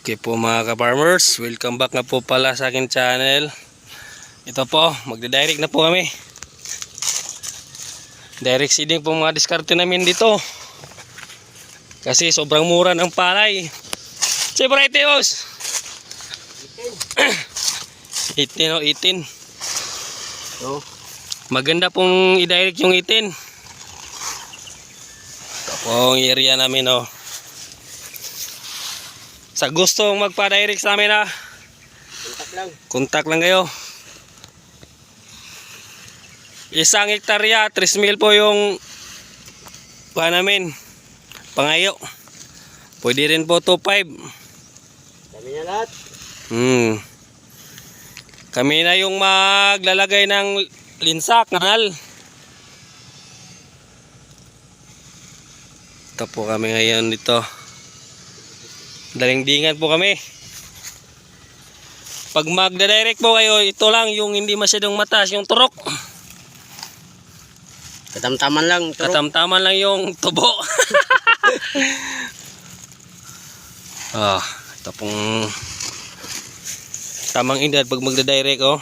Okay po mga ka-farmers, welcome back na po pala sa akin channel. Ito po, magdi-direct na po kami. Direct seeding po mga diskarte namin dito. Kasi sobrang mura ng palay. Siyempre 18 boss. 18 o 18. So, maganda pong i-direct yung 18. Ito po ang area namin o. Sa gustong magpa-direct sa amin ha, kontak lang kayo. 1 hektarya, 3,000 po yung namin, pangayo. Pwede rin po 2,500. Kami na lahat. Kami na yung maglalagay ng linsak, kanal. Ito po kami ngayon dito. Daling-dingan po kami. Pag magda-direct po kayo, ito lang yung hindi masyadong mataas yung turok. Katamtaman lang. Katamtaman lang yung tubo. Ito pong tamang edad pag magda-direct oh.